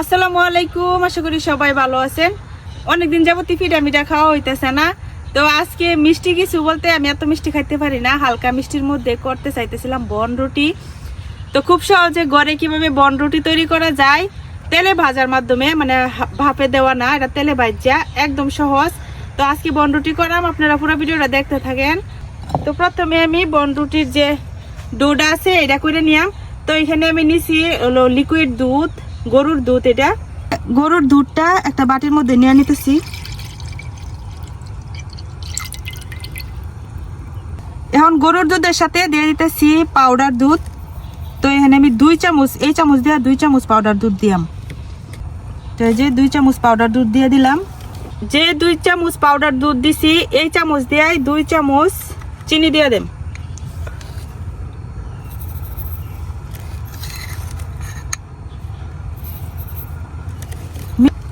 আসসালামু আলাইকুম, আশা করি সবাই ভালো আছেন। অনেকদিন যাবত পিঠা খাওয়া হইতেছে না, তো আজকে মিষ্টি কিছু বলতে আমি এত মিষ্টি খাইতে পারি না, হালকা মিষ্টির মধ্যে করতে চাইতেছিলাম বনরুটি। তো খুব সহজে ঘরে কিভাবে বনরুটি তৈরি করা যায় তেলে ভাজার মাধ্যমে, মানে ভাপে দেওয়া না, এটা তেলে ভাজা, একদম সহজ। তো আজকে বনরুটি করাম, আপনারা পুরো ভিডিওটা দেখতে থাকেন। তো প্রথমে আমি বনরুটির যে ডোটা আছে এটা করে নিলাম। তো এখানে আমি নিছি হলো লিকুইড দুধ, গরুর দুধ। এটা গরুর দুধটা একটা বাটির মধ্যে নিয়ে নিতেছি। এখন গরুর দুধের সাথে দিয়ে দিতেছি পাউডার দুধ। তো এখানে আমি 2 চামচ, এই চামচ দিয়ে 2 চামচ পাউডার দুধ দিলাম। তো এই যে 2 চামচ পাউডার দুধ দিয়ে দিলাম। যে 2 চামচ পাউডার দুধ দিছি এই চামচ দিয়ে 2 চামচ চিনি দিয়ে দেন।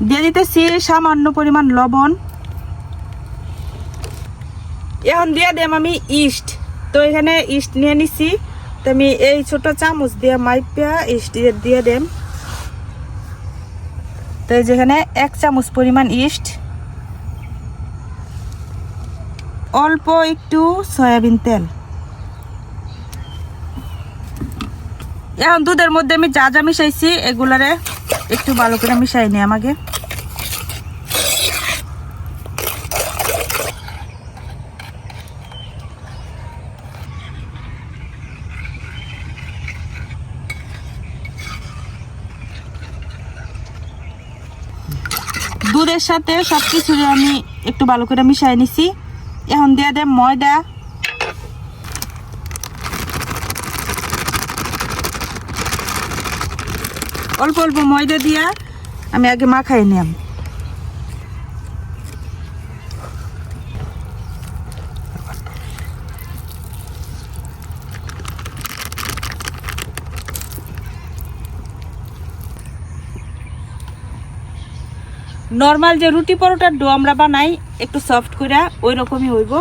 দিয়ে দিতেছি সামান্য পরিমাণ লবণ। এখন দিয়ে দেম আমি ইস্ট। তো এখানে ইস্ট নিয়ে নিছি, তো আমি এই ছোট চামচ দিয়ে মাইপা ইস্ট দিয়ে দেম। তো যেখানে 1 চামচ পরিমাণ ইস্ট, অল্প একটু সয়াবিন তেল। এখন দুধের মধ্যে আমি যা যা মিশাইছি এগুলারে একটু ভালো করে মিশাই নি আমাকে। দুধের সাথে সবকিছু আমি একটু ভালো করে মিশাই নিছি। এখন দিয়ে দেব ময়দা। অল্প অল্প ময়দা দিয়া আমি আগে মাখাই নিলাম। নর্মাল যে রুটি পরোটার ডো আমরা বানাই একটু সফট করে, ওই রকমই হইব।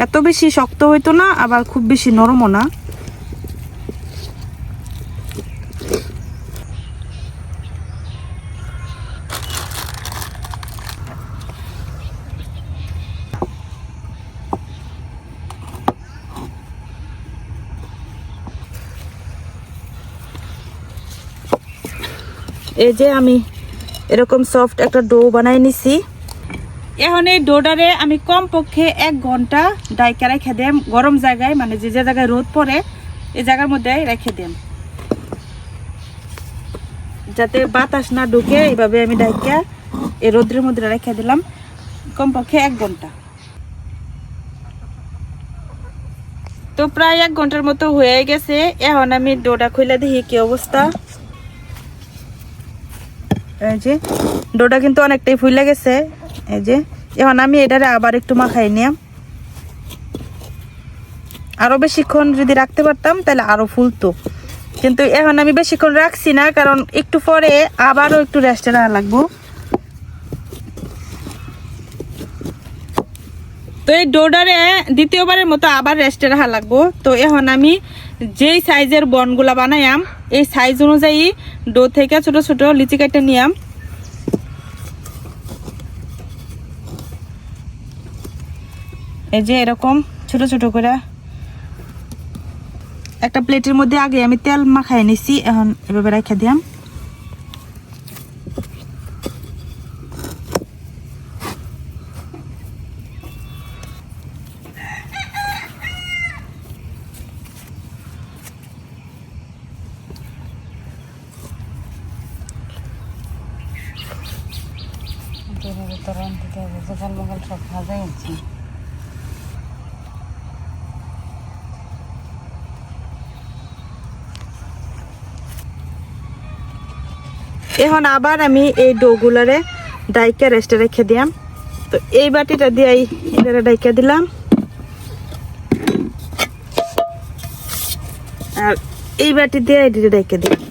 এত বেশি শক্ত হইতো না, আবার খুব বেশি নরমও না। এই যে আমি এরকম সফট একটা ডো বানাই নিছি। এখন এই ডোটারে আমি কমপক্ষে 1 ঘন্টা ডাইকা রেখে দেম গরম জায়গায়, মানে যে যে জায়গায় রোদ পড়ে এই জায়গার মধ্যে রেখে দেম, যাতে বাতাস না ঢুকে। এইভাবে আমি ডাইকা এই রোদ্রের মধ্যে রেখে দিলাম কমপক্ষে 1 ঘন্টা। তো প্রায় 1 ঘন্টার মতো হয়ে গেছে। এখন আমি ডোটা খুলে দেখি কি অবস্থা। এই যে ডোটা কিন্তু অনেকটাই ফুলে গেছে। এই যে এখন আমি এটারে আবার একটু মাখাই নিলাম। আরো বেশিক্ষণ যদি রাখতে পারতাম তাহলে আরো ফুলতো, কিন্তু এখন আমি বেশিক্ষণ রাখছি না, কারণ একটু পরে আবারও একটু রেস্টে রাখা লাগবো। তো এই ডোডারে দ্বিতীয়বারের মতো আবার রেস্টে রাখা লাগবো। তো এখন আমি যেই সাইজের বনগুলা বানাইয়াম এই সাইজ অনুযায়ী ডো থেকে ছোট ছোট লিচি কাটে নিয়াম। এই যে এরকম ছোট ছোট করে একটা প্লেটের মধ্যে আগে আমি তেল মাখাই নিছি, এখন এভাবে রেখে দিয়াম। সব ভাজাই আছি। এখন আবার আমি এই ডোগুলারে ডাইকা রেস্টে রেখে দিলাম। তো এই বাটিটা দিয়ে এটা ডাইকা দিলাম, আর এই বাটি দিয়ে এটা ডাইকা দিলাম।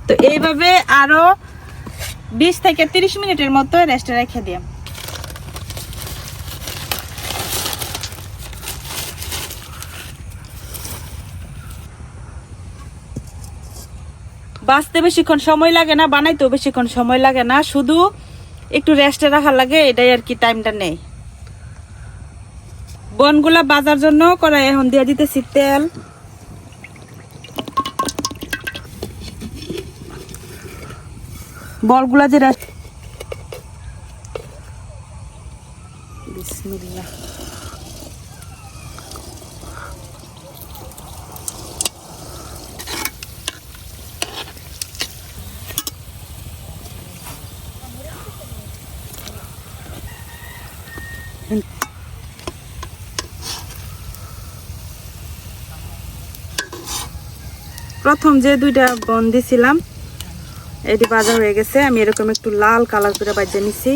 তো এইভাবে আরো 20 থেকে 30 মিনিটের মতো রেস্টে রেখে দিলাম। বাঁচতে বেশিক্ষণ সময় লাগে না, বানাইতেও বেশিক্ষণ সময় লাগে না, শুধু একটু রেস্টে রাখা লাগে, এটাই আর কি টাইমটা নেই। বনগুলা বাজার জন্য কড়াই এখন দিয়ে দিতেছি তেল। বলগুলা যে বিসমিল্লাহ। প্রথম যে দুইটা বন দিছিলাম এটি ভাজা হয়ে গেছে, আমি এরকম একটু লাল কালার করে ভাজা নিছি।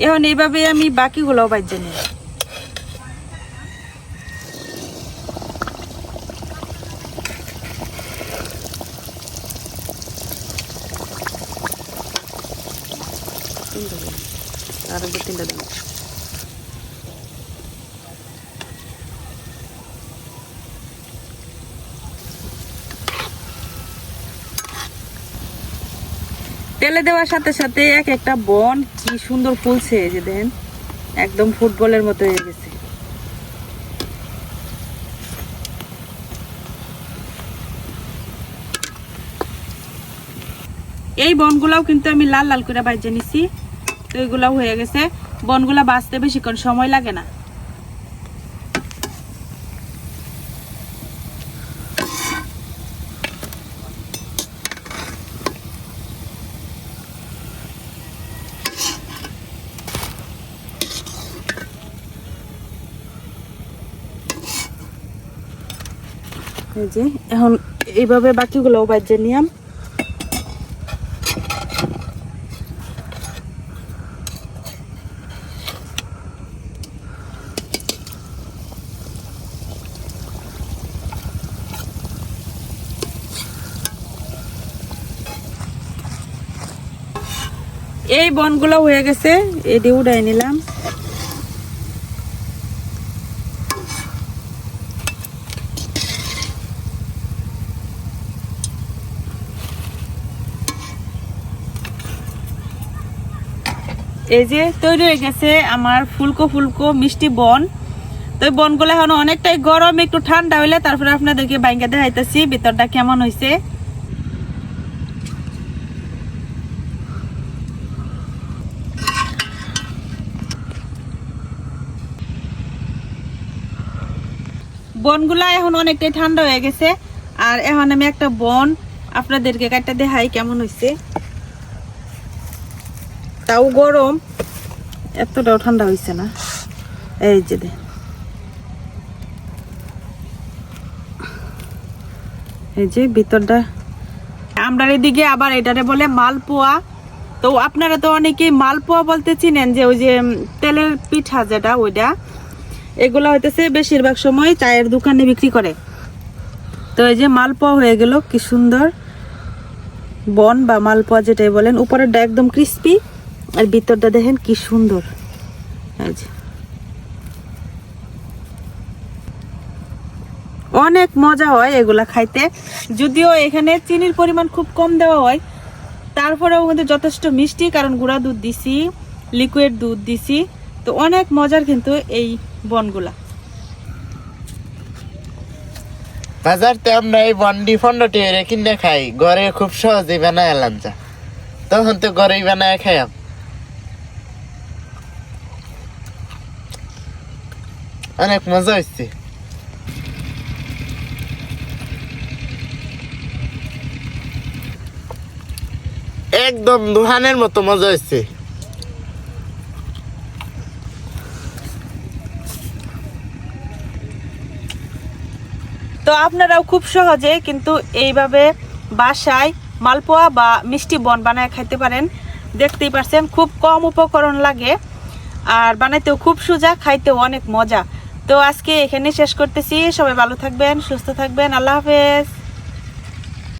এখন এইভাবে আমি বাকিগুলো ভাজা নিই। আর 2-3টা দিন তেলে দেওয়ার সাথে সাথে এক একটা বন কি সুন্দর ফুলছে, যে দেখেন একদম ফুটবলের মতো হয়ে গেছে। এই বনগুলাও কিন্তু আমি লাল লাল করে ভাজে নিছি। তো এগুলাও হয়ে গেছে। বনগুলা ভাজতে বেশিক্ষণ সময় লাগে না। এই যে এখন এইভাবে বাকিগুলোও ভাজে নিলাম। এই বনগুলো হয়ে গেছে, এটি উঠাই নিলাম। এই যে তৈরি হয়ে গেছে আমার ফুলকো ফুলকো মিষ্টি বন। তো এই বনগুলো এখন অনেকটাই গরম, একটু ঠান্ডা হইলে তারপরে আপনাদেরকে বাইঙ্গা দেখাইতেছি ভিতরটা কেমন হয়েছে। বনগুলা এখন অনেকটাই ঠান্ডা হয়ে গেছে। আর এখন আমি একটা বন আপনাদেরকে কাটটা দেখাই কেমন হয়েছে। তাও গরম, এতটাও ঠান্ডা হয়েছে না। এই যে এই যে ভিতরটা। আমরা এদিকে আবার এটারে বলে মালপোয়া। তো আপনারা তো অনেকেই মালপোয়া বলতে চিনেন, যে ওই যে তেলের পিঠা যেটা ওইটা। এগুলা হইতেছে বেশিরভাগ সময় চায়ের দোকানে বিক্রি করে। তো এই যে মালপোয়া হয়ে গেল, কি সুন্দর বন বা মালপোয়া যেটাই বলেন। উপরেরটা একদম ক্রিস্পি আর ভিতরটা দেখেন কি সুন্দর। এই যে অনেক মজা হয় এগুলা খাইতে। যদিও এখানে চিনির পরিমাণ খুব কম দেওয়া হয়, তারপরেও কিন্তু যথেষ্ট মিষ্টি, কারণ গুঁড়া দুধ দিছি, লিকুইড দুধ দিছি। তো অনেক মজার কিন্তু এই বনগুলা। বাজারতে আমরা এই বন্ডি 15টি কিনে খাই, ঘরে খুব সহজেই বানায় এলাম যা, তখন তো ঘরেই বানায় খাইয়াম। অনেক মজা হচ্ছে। একদম দোকানের মতো মজা হচ্ছে। তো আপনারাও খুব সহজে কিন্তু এইভাবে বাসায় মালপোয়া বা মিষ্টি বন বানায় খাইতে পারেন। দেখতেই পাচ্ছেন খুব কম উপকরণ লাগে, আর বানাইতেও খুব সোজা, খাইতেও অনেক মজা। তো আজকে এখানে শেষ করতেছি। সবাই ভালো থাকবেন, সুস্থ থাকবেন। আল্লাহ হাফেজ।